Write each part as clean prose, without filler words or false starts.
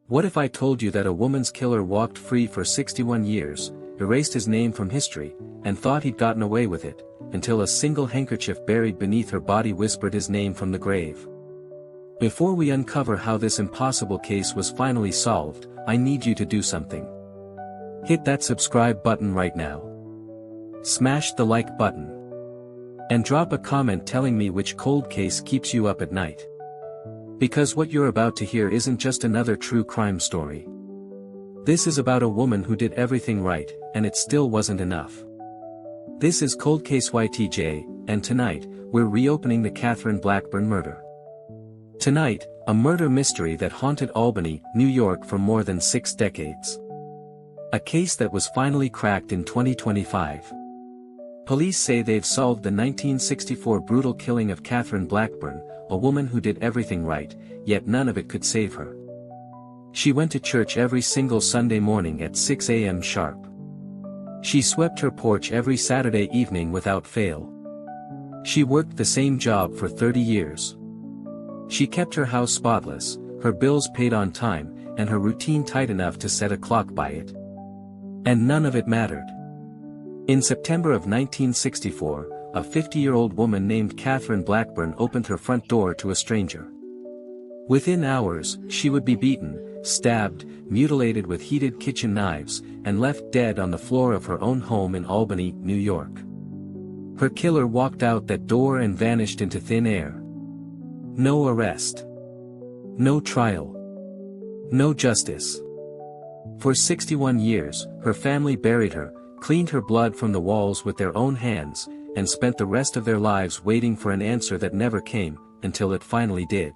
What if I told you that a woman's killer walked free for 61 years, erased his name from history, and thought he'd gotten away with it, until a single handkerchief buried beneath her body whispered his name from the grave? Before we uncover how this impossible case was finally solved, I need you to do something. Hit that subscribe button right now. Smash the like button. And drop a comment telling me which cold case keeps you up at night. Because what you're about to hear isn't just another true crime story. This is about a woman who did everything right, and it still wasn't enough. This is Cold Case YTJ, and tonight, we're reopening the Catherine Blackburn murder. Tonight, a murder mystery that haunted Albany, New York for more than 6 decades. A case that was finally cracked in 2025. Police say they've solved the 1964 brutal killing of Catherine Blackburn, a woman who did everything right, yet none of it could save her. She went to church every single Sunday morning at 6 a.m. sharp. She swept her porch every Saturday evening without fail. She worked the same job for 30 years. She kept her house spotless, her bills paid on time, and her routine tight enough to set a clock by it. And none of it mattered. In September of 1964, a 50-year-old woman named Catherine Blackburn opened her front door to a stranger. Within hours, she would be beaten, stabbed, mutilated with heated kitchen knives, and left dead on the floor of her own home in Albany, New York. Her killer walked out that door and vanished into thin air. No arrest. No trial. No justice. For 61 years, her family buried her, cleaned her blood from the walls with their own hands, and spent the rest of their lives waiting for an answer that never came, until it finally did.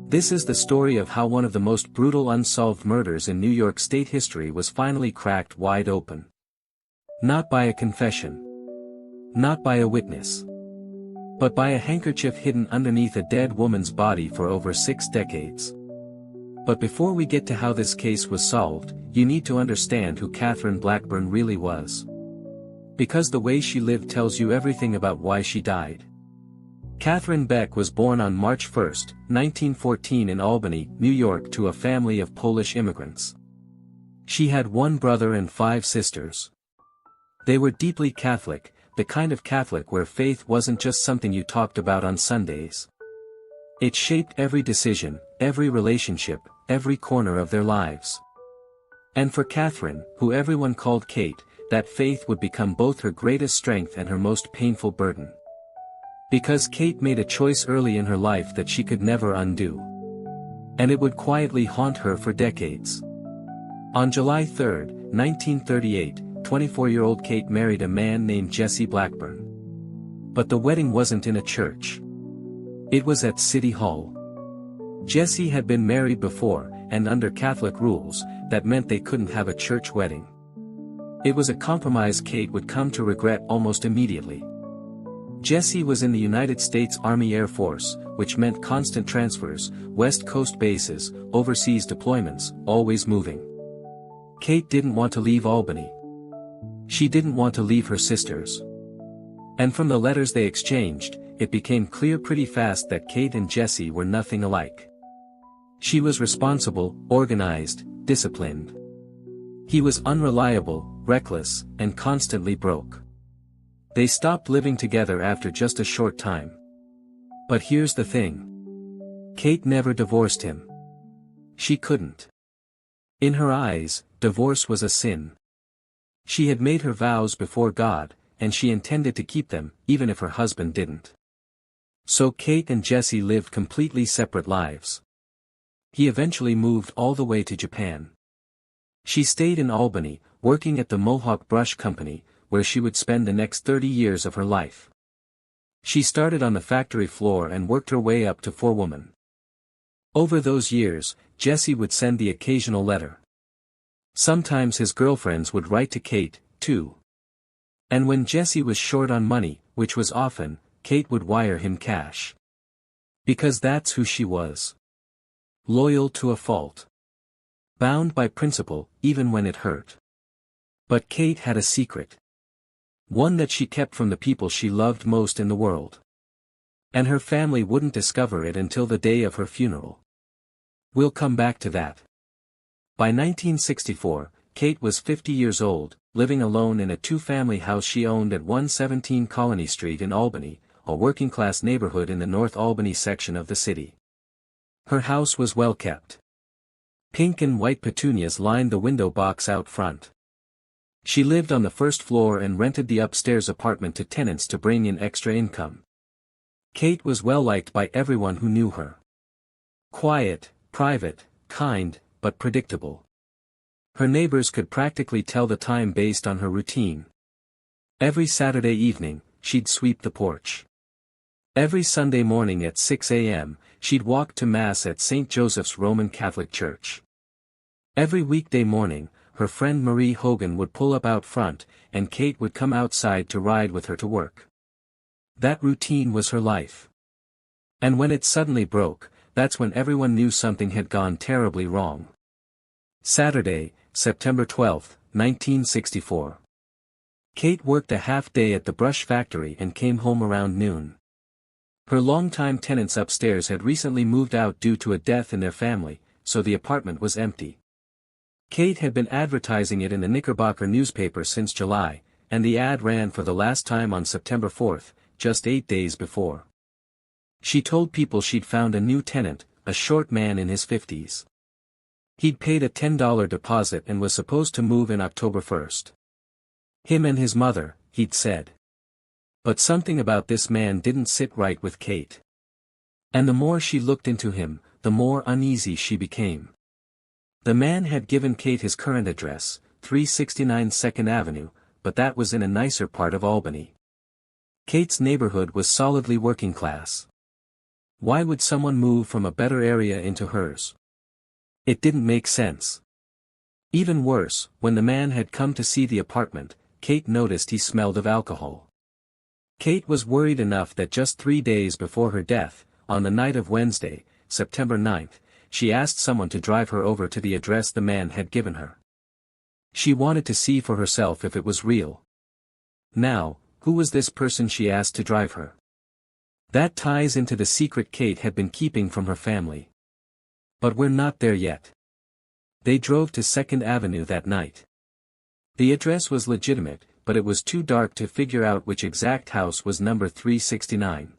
This is the story of how one of the most brutal unsolved murders in New York State history was finally cracked wide open. Not by a confession. Not by a witness. But by a handkerchief hidden underneath a dead woman's body for over 6 decades. But before we get to how this case was solved, you need to understand who Catherine Blackburn really was. Because the way she lived tells you everything about why she died. Catherine Beck was born on March 1, 1914 in Albany, New York to a family of Polish immigrants. She had 1 brother and 5 sisters. They were deeply Catholic, the kind of Catholic where faith wasn't just something you talked about on Sundays. It shaped every decision, every relationship, every corner of their lives. And for Catherine, who everyone called Kate, that faith would become both her greatest strength and her most painful burden. Because Kate made a choice early in her life that she could never undo. And it would quietly haunt her for decades. On July 3, 1938, 24-year-old Kate married a man named Jesse Blackburn. But the wedding wasn't in a church. It was at City Hall. Jesse had been married before, and under Catholic rules, that meant they couldn't have a church wedding. It was a compromise Kate would come to regret almost immediately. Jesse was in the United States Army Air Force, which meant constant transfers, West Coast bases, overseas deployments, always moving. Kate didn't want to leave Albany. She didn't want to leave her sisters. And from the letters they exchanged, it became clear pretty fast that Kate and Jesse were nothing alike. She was responsible, organized, disciplined. He was unreliable, reckless, and constantly broke. They stopped living together after just a short time. But here's the thing. Kate never divorced him. She couldn't. In her eyes, divorce was a sin. She had made her vows before God, and she intended to keep them, even if her husband didn't. So Kate and Jesse lived completely separate lives. He eventually moved all the way to Japan. She stayed in Albany, working at the Mohawk Brush Company, where she would spend the next 30 years of her life. She started on the factory floor and worked her way up to forewoman. Over those years, Jesse would send the occasional letter. Sometimes his girlfriends would write to Kate, too. And when Jesse was short on money, which was often, Kate would wire him cash. Because that's who she was. Loyal to a fault. Bound by principle, even when it hurt. But Kate had a secret. One that she kept from the people she loved most in the world. And her family wouldn't discover it until the day of her funeral. We'll come back to that. By 1964, Kate was 50 years old, living alone in a two-family house she owned at 117 Colony Street in Albany, a working-class neighborhood in the North Albany section of the city. Her house was well kept. Pink and white petunias lined the window box out front. She lived on the first floor and rented the upstairs apartment to tenants to bring in extra income. Kate was well liked by everyone who knew her. Quiet, private, kind, but predictable. Her neighbors could practically tell the time based on her routine. Every Saturday evening, she'd sweep the porch. Every Sunday morning at 6 a.m., she'd walk to Mass at St. Joseph's Roman Catholic Church. Every weekday morning, her friend Marie Hogan would pull up out front, and Kate would come outside to ride with her to work. That routine was her life. And when it suddenly broke, that's when everyone knew something had gone terribly wrong. Saturday, September 12, 1964. Kate worked a half-day at the brush factory and came home around noon. Her longtime tenants upstairs had recently moved out due to a death in their family, so the apartment was empty. Kate had been advertising it in the Knickerbocker newspaper since July, and the ad ran for the last time on September 4, just 8 days before. She told people she'd found a new tenant, a short man in his 50s. He'd paid a $10 deposit and was supposed to move in October 1st. Him and his mother, he'd said. But something about this man didn't sit right with Kate. And the more she looked into him, the more uneasy she became. The man had given Kate his current address, 369 2nd Avenue, but that was in a nicer part of Albany. Kate's neighborhood was solidly working class. Why would someone move from a better area into hers? It didn't make sense. Even worse, when the man had come to see the apartment, Kate noticed he smelled of alcohol. Kate was worried enough that just 3 days before her death, on the night of Wednesday, September 9th, she asked someone to drive her over to the address the man had given her. She wanted to see for herself if it was real. Now, who was this person she asked to drive her? That ties into the secret Kate had been keeping from her family. But we're not there yet. They drove to 2nd Avenue that night. The address was legitimate, but it was too dark to figure out which exact house was number 369.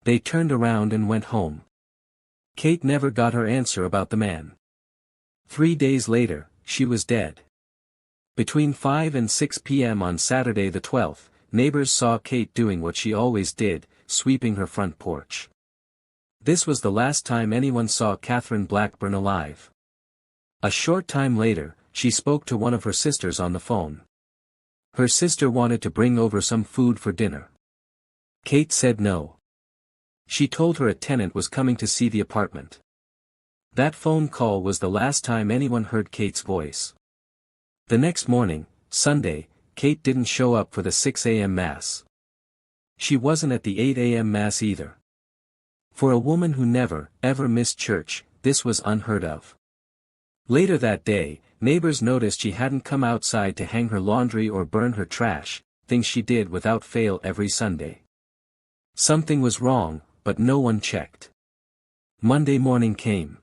They turned around and went home. Kate never got her answer about the man. 3 days later, she was dead. Between 5 and 6 p.m. on Saturday the 12th, neighbors saw Kate doing what she always did, sweeping her front porch. This was the last time anyone saw Catherine Blackburn alive. A short time later, she spoke to one of her sisters on the phone. Her sister wanted to bring over some food for dinner. Kate said no. She told her a tenant was coming to see the apartment. That phone call was the last time anyone heard Kate's voice. The next morning, Sunday, Kate didn't show up for the 6 a.m. Mass. She wasn't at the 8 a.m. Mass either. For a woman who never, ever missed church, this was unheard of. Later that day, neighbors noticed she hadn't come outside to hang her laundry or burn her trash, things she did without fail every Sunday. Something was wrong, but no one checked. Monday morning came.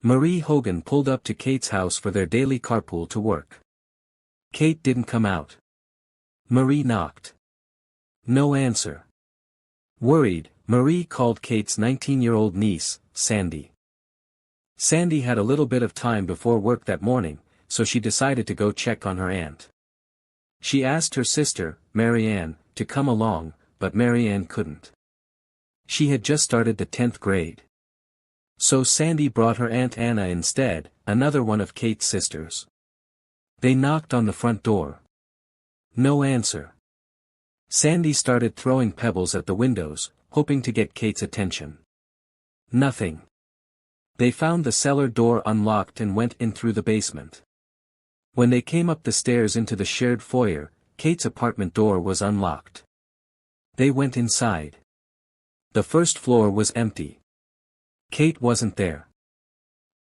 Marie Hogan pulled up to Kate's house for their daily carpool to work. Kate didn't come out. Marie knocked. No answer. Worried, Marie called Kate's 19-year-old niece, Sandy. Sandy had a little bit of time before work that morning, so she decided to go check on her aunt. She asked her sister, Mary Ann, to come along, but Mary Ann couldn't. She had just started the 10th grade. So Sandy brought her Aunt Anna instead, another one of Kate's sisters. They knocked on the front door. No answer. Sandy started throwing pebbles at the windows, hoping to get Kate's attention. Nothing. They found the cellar door unlocked and went in through the basement. When they came up the stairs into the shared foyer, Kate's apartment door was unlocked. They went inside. The first floor was empty. Kate wasn't there.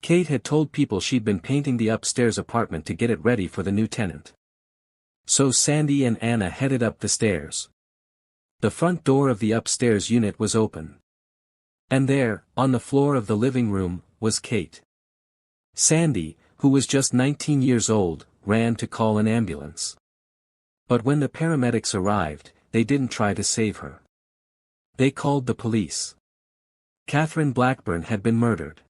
Kate had told people she'd been painting the upstairs apartment to get it ready for the new tenant. So Sandy and Anna headed up the stairs. The front door of the upstairs unit was open. And there, on the floor of the living room, was Kate. Sandy, who was just 19 years old, ran to call an ambulance. But when the paramedics arrived, they didn't try to save her. They called the police. Catherine Blackburn had been murdered.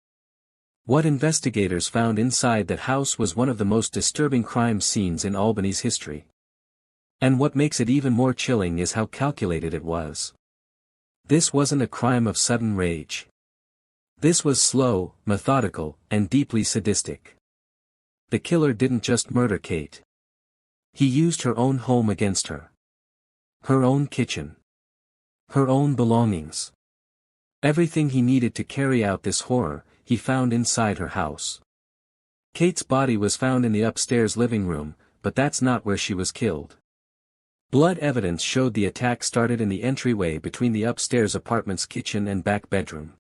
What investigators found inside that house was one of the most disturbing crime scenes in Albany's history. And what makes it even more chilling is how calculated it was. This wasn't a crime of sudden rage. This was slow, methodical, and deeply sadistic. The killer didn't just murder Kate. He used her own home against her. Her own kitchen. Her own belongings. Everything he needed to carry out this horror, he found inside her house. Kate's body was found in the upstairs living room, but that's not where she was killed. Blood evidence showed the attack started in the entryway between the upstairs apartment's kitchen and back bedroom.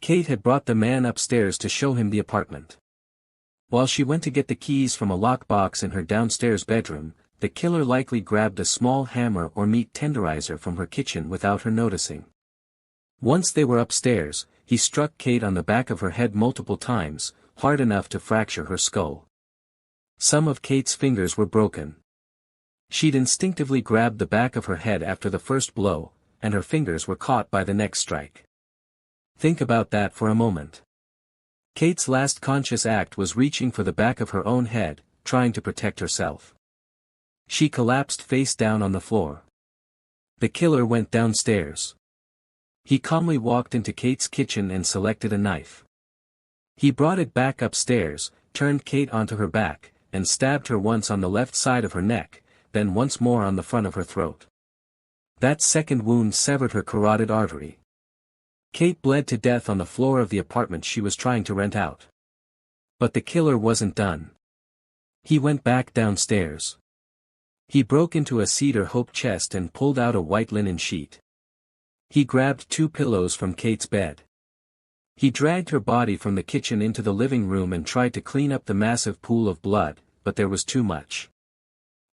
Kate had brought the man upstairs to show him the apartment. While she went to get the keys from a lockbox in her downstairs bedroom, the killer likely grabbed a small hammer or meat tenderizer from her kitchen without her noticing. Once they were upstairs, he struck Kate on the back of her head multiple times, hard enough to fracture her skull. Some of Kate's fingers were broken. She'd instinctively grabbed the back of her head after the first blow, and her fingers were caught by the next strike. Think about that for a moment. Kate's last conscious act was reaching for the back of her own head, trying to protect herself. She collapsed face down on the floor. The killer went downstairs. He calmly walked into Kate's kitchen and selected a knife. He brought it back upstairs, turned Kate onto her back, and stabbed her once on the left side of her neck, then once more on the front of her throat. That second wound severed her carotid artery. Kate bled to death on the floor of the apartment she was trying to rent out. But the killer wasn't done. He went back downstairs. He broke into a cedar oak chest and pulled out a white linen sheet. He grabbed 2 pillows from Kate's bed. He dragged her body from the kitchen into the living room and tried to clean up the massive pool of blood, but there was too much.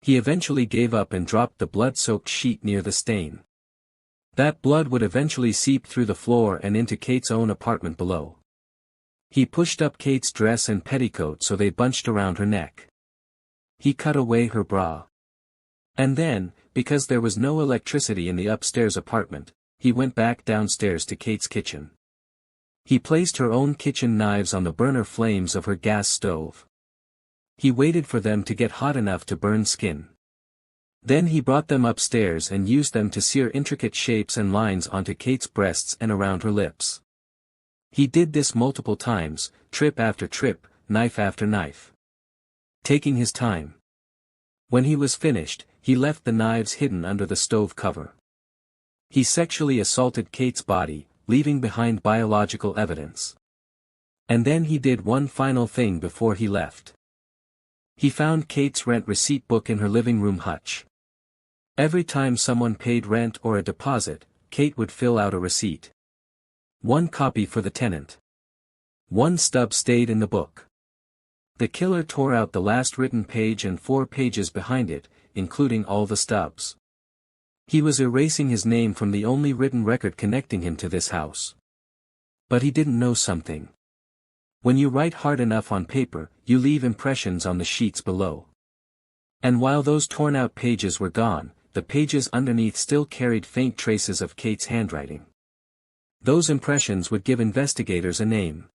He eventually gave up and dropped the blood-soaked sheet near the stain. That blood would eventually seep through the floor and into Kate's own apartment below. He pushed up Kate's dress and petticoat so they bunched around her neck. He cut away her bra. And then, because there was no electricity in the upstairs apartment, he went back downstairs to Kate's kitchen. He placed her own kitchen knives on the burner flames of her gas stove. He waited for them to get hot enough to burn skin. Then he brought them upstairs and used them to sear intricate shapes and lines onto Kate's breasts and around her lips. He did this multiple times, trip after trip, knife after knife. Taking his time. When he was finished, he left the knives hidden under the stove cover. He sexually assaulted Kate's body, leaving behind biological evidence. And then he did one final thing before he left. He found Kate's rent receipt book in her living room hutch. Every time someone paid rent or a deposit, Kate would fill out a receipt. 1 copy for the tenant. 1 stub stayed in the book. The killer tore out the last written page and 4 pages behind it, including all the stubs. He was erasing his name from the only written record connecting him to this house. But he didn't know something. When you write hard enough on paper, you leave impressions on the sheets below. And while those torn-out pages were gone, the pages underneath still carried faint traces of Kate's handwriting. Those impressions would give investigators a name.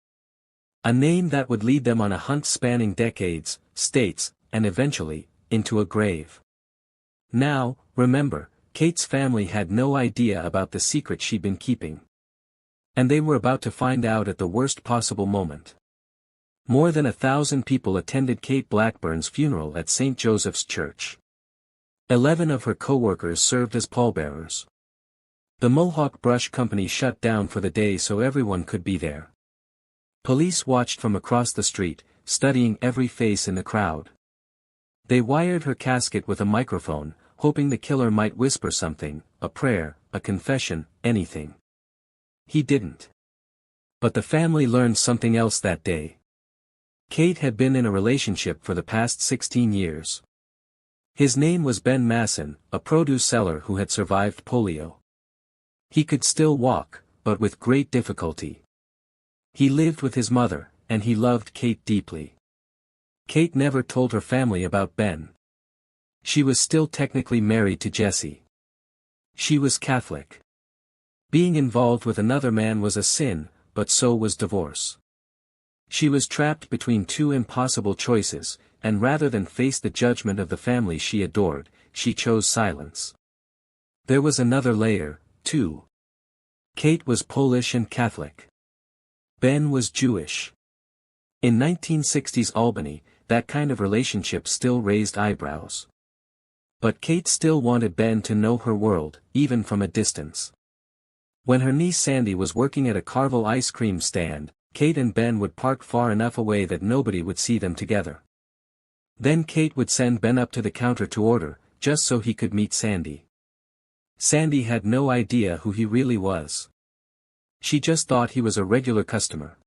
A name that would lead them on a hunt spanning decades, states, and eventually, into a grave. Now, remember, Kate's family had no idea about the secret she'd been keeping. And they were about to find out at the worst possible moment. More than 1,000 people attended Kate Blackburn's funeral at St. Joseph's Church. 11 of her co-workers served as pallbearers. The Mohawk Brush Company shut down for the day so everyone could be there. Police watched from across the street, studying every face in the crowd. They wired her casket with a microphone, hoping the killer might whisper something, a prayer, a confession, anything. He didn't. But the family learned something else that day. Kate had been in a relationship for the past 16 years. His name was Ben Masson, a produce seller who had survived polio. He could still walk, but with great difficulty. He lived with his mother, and he loved Kate deeply. Kate never told her family about Ben. She was still technically married to Jesse. She was Catholic. Being involved with another man was a sin, but so was divorce. She was trapped between two impossible choices, and rather than face the judgment of the family she adored, she chose silence. There was another layer, too. Kate was Polish and Catholic. Ben was Jewish. In 1960s Albany, that kind of relationship still raised eyebrows. But Kate still wanted Ben to know her world, even from a distance. When her niece Sandy was working at a Carvel ice cream stand, Kate and Ben would park far enough away that nobody would see them together. Then Kate would send Ben up to the counter to order, just so he could meet Sandy. Sandy had no idea who he really was. She just thought he was a regular customer.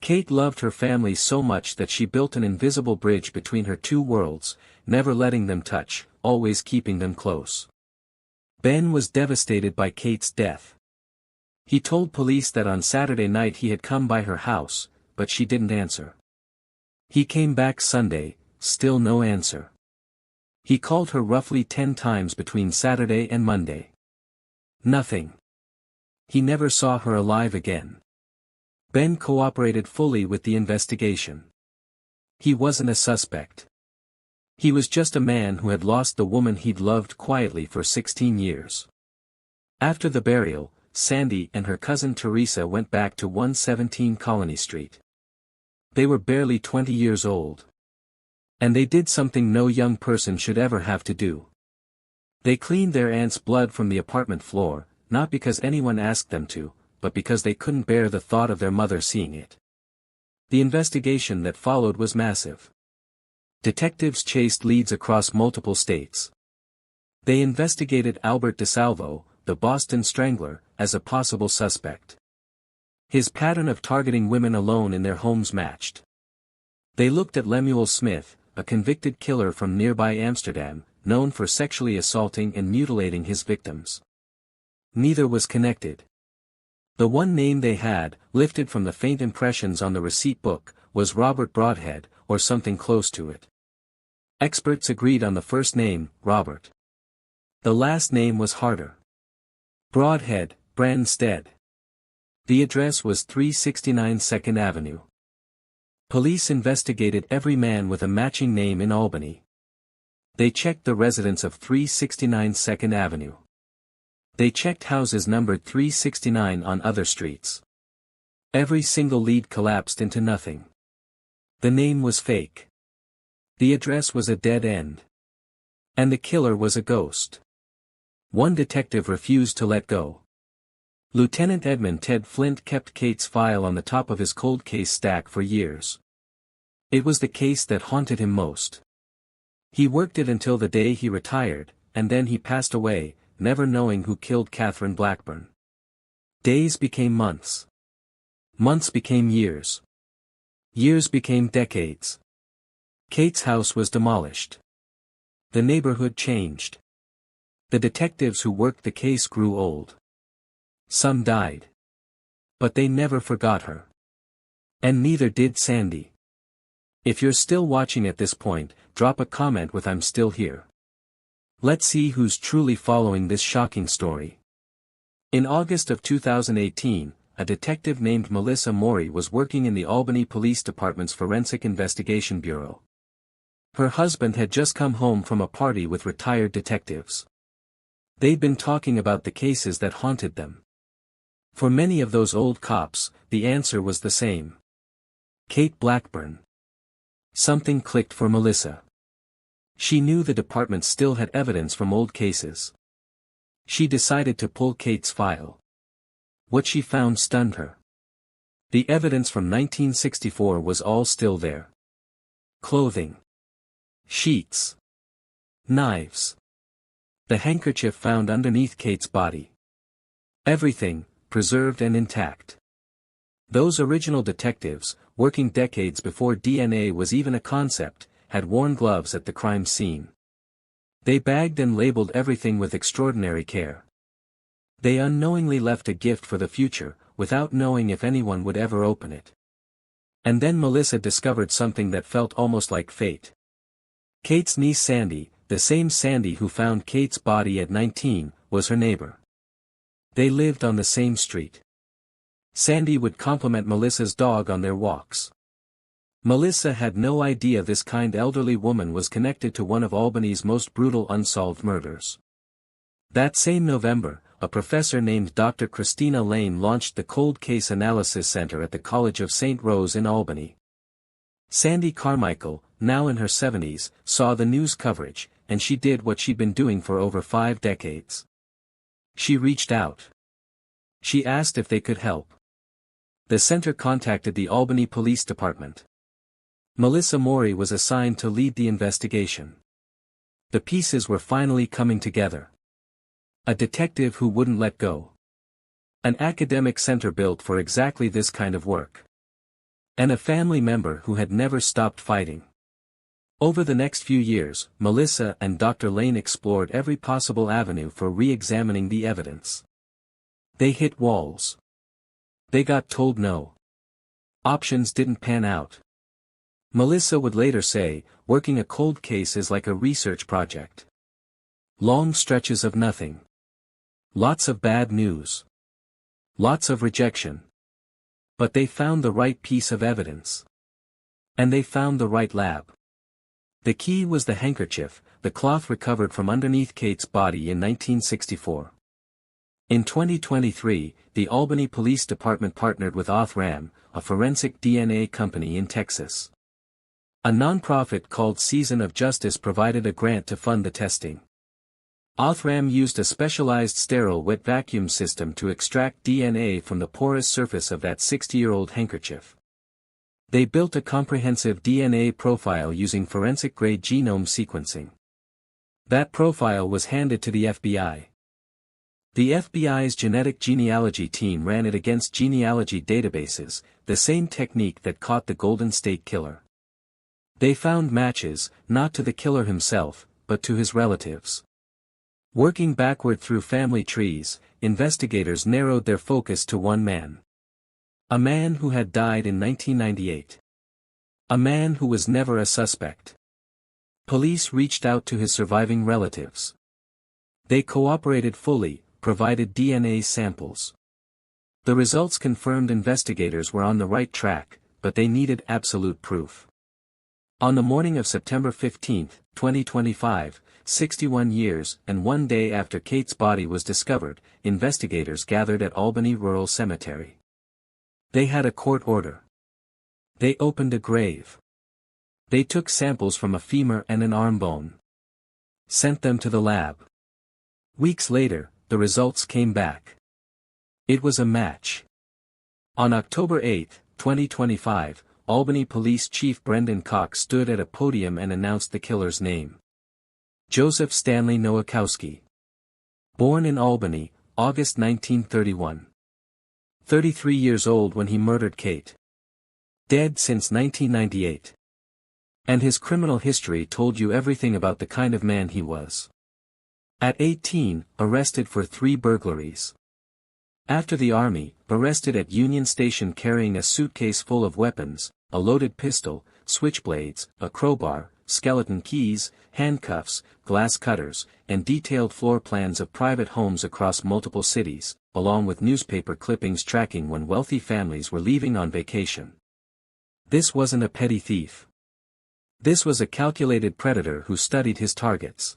Kate loved her family so much that she built an invisible bridge between her two worlds, never letting them touch, always keeping them close. Ben was devastated by Kate's death. He told police that on Saturday night he had come by her house, but she didn't answer. He came back Sunday, still no answer. He called her roughly 10 times between Saturday and Monday. Nothing. He never saw her alive again. Ben cooperated fully with the investigation. He wasn't a suspect. He was just a man who had lost the woman he'd loved quietly for 16 years. After the burial, Sandy and her cousin Teresa went back to 117 Colony Street. They were barely 20 years old. And they did something no young person should ever have to do. They cleaned their aunt's blood from the apartment floor, not because anyone asked them to, but because they couldn't bear the thought of their mother seeing it. The investigation that followed was massive. Detectives chased leads across multiple states. They investigated Albert DeSalvo, the Boston Strangler, as a possible suspect. His pattern of targeting women alone in their homes matched. They looked at Lemuel Smith, a convicted killer from nearby Amsterdam, known for sexually assaulting and mutilating his victims. Neither was connected. The one name they had, lifted from the faint impressions on the receipt book, was Robert Broadhead, or something close to it. Experts agreed on the first name, Robert. The last name was harder. Broadhead, Brandstead. The address was 369 2nd Avenue. Police investigated every man with a matching name in Albany. They checked the residence of 369 2nd Avenue. They checked houses numbered 369 on other streets. Every single lead collapsed into nothing. The name was fake. The address was a dead end. And the killer was a ghost. One detective refused to let go. Lieutenant Edmund Ted Flint kept Kate's file on the top of his cold case stack for years. It was the case that haunted him most. He worked it until the day he retired, and then he passed away, never knowing who killed Catherine Blackburn. Days became months. Months became years. Years became decades. Kate's house was demolished. The neighborhood changed. The detectives who worked the case grew old. Some died. But they never forgot her. And neither did Sandy. If you're still watching at this point, drop a comment with "I'm still here." Let's see who's truly following this shocking story. In August of 2018, a detective named Melissa Morey was working in the Albany Police Department's Forensic Investigation Bureau. Her husband had just come home from a party with retired detectives. They'd been talking about the cases that haunted them. For many of those old cops, the answer was the same. Kate Blackburn. Something clicked for Melissa. She knew the department still had evidence from old cases. She decided to pull Kate's file. What she found stunned her. The evidence from 1964 was all still there. Clothing. Sheets. Knives. The handkerchief found underneath Kate's body. Everything, preserved and intact. Those original detectives, working decades before DNA was even a concept, had worn gloves at the crime scene. They bagged and labeled everything with extraordinary care. They unknowingly left a gift for the future, without knowing if anyone would ever open it. And then Melissa discovered something that felt almost like fate. Kate's niece Sandy, the same Sandy who found Kate's body at 19, was her neighbor. They lived on the same street. Sandy would compliment Melissa's dog on their walks. Melissa had no idea this kind elderly woman was connected to one of Albany's most brutal unsolved murders. That same November, a professor named Dr. Christina Lane launched the Cold Case Analysis Center at the College of St. Rose in Albany. Sandy Carmichael, now in her 70s, saw the news coverage, and she did what she'd been doing for over 5 decades. She reached out. She asked if they could help. The center contacted the Albany Police Department. Melissa Morey was assigned to lead the investigation. The pieces were finally coming together. A detective who wouldn't let go. An academic center built for exactly this kind of work. And a family member who had never stopped fighting. Over the next few years, Melissa and Dr. Lane explored every possible avenue for re-examining the evidence. They hit walls. They got told no. Options didn't pan out. Melissa would later say, working a cold case is like a research project. Long stretches of nothing. Lots of bad news. Lots of rejection. But they found the right piece of evidence. And they found the right lab. The key was the handkerchief, the cloth recovered from underneath Kate's body in 1964. In 2023, the Albany Police Department partnered with Othram, a forensic DNA company in Texas. A nonprofit called Season of Justice provided a grant to fund the testing. Othram used a specialized sterile wet vacuum system to extract DNA from the porous surface of that 60-year-old handkerchief. They built a comprehensive DNA profile using forensic-grade genome sequencing. That profile was handed to the FBI. The FBI's genetic genealogy team ran it against genealogy databases, the same technique that caught the Golden State Killer. They found matches, not to the killer himself, but to his relatives. Working backward through family trees, investigators narrowed their focus to one man. A man who had died in 1998. A man who was never a suspect. Police reached out to his surviving relatives. They cooperated fully, provided DNA samples. The results confirmed investigators were on the right track, but they needed absolute proof. On the morning of September 15, 2025, 61 years and 1 day after Kate's body was discovered, investigators gathered at Albany Rural Cemetery. They had a court order. They opened a grave. They took samples from a femur and an arm bone. Sent them to the lab. Weeks later, the results came back. It was a match. On October 8, 2025, Albany Police Chief Brendan Cox stood at a podium and announced the killer's name. Joseph Stanley Nowakowski. Born in Albany, August 1931. 33 years old when he murdered Kate. Dead since 1998. And his criminal history told you everything about the kind of man he was. At 18, arrested for 3 burglaries. After the Army, arrested at Union Station carrying a suitcase full of weapons, a loaded pistol, switchblades, a crowbar, skeleton keys, handcuffs, glass cutters, and detailed floor plans of private homes across multiple cities, along with newspaper clippings tracking when wealthy families were leaving on vacation. This wasn't a petty thief. This was a calculated predator who studied his targets.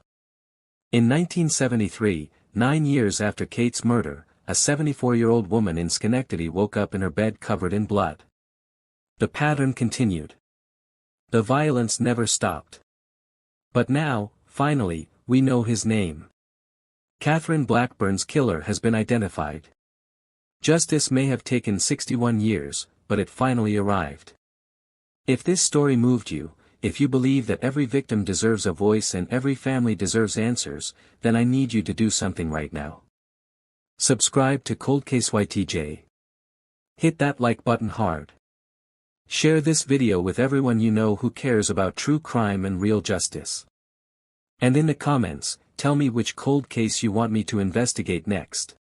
In 1973, 9 years after Kate's murder, a 74-year-old woman in Schenectady woke up in her bed covered in blood. The pattern continued. The violence never stopped. But now, finally, we know his name. Catherine Blackburn's killer has been identified. Justice may have taken 61 years, but it finally arrived. If this story moved you, if you believe that every victim deserves a voice and every family deserves answers, then I need you to do something right now. Subscribe to Cold Case YTJ. Hit that like button hard. Share this video with everyone you know who cares about true crime and real justice. And in the comments, tell me which cold case you want me to investigate next.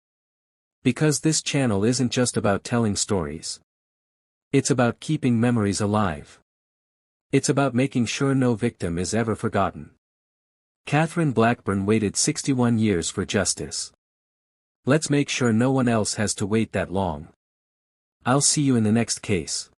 Because this channel isn't just about telling stories. It's about keeping memories alive. It's about making sure no victim is ever forgotten. Catherine Blackburn waited 61 years for justice. Let's make sure no one else has to wait that long. I'll see you in the next case.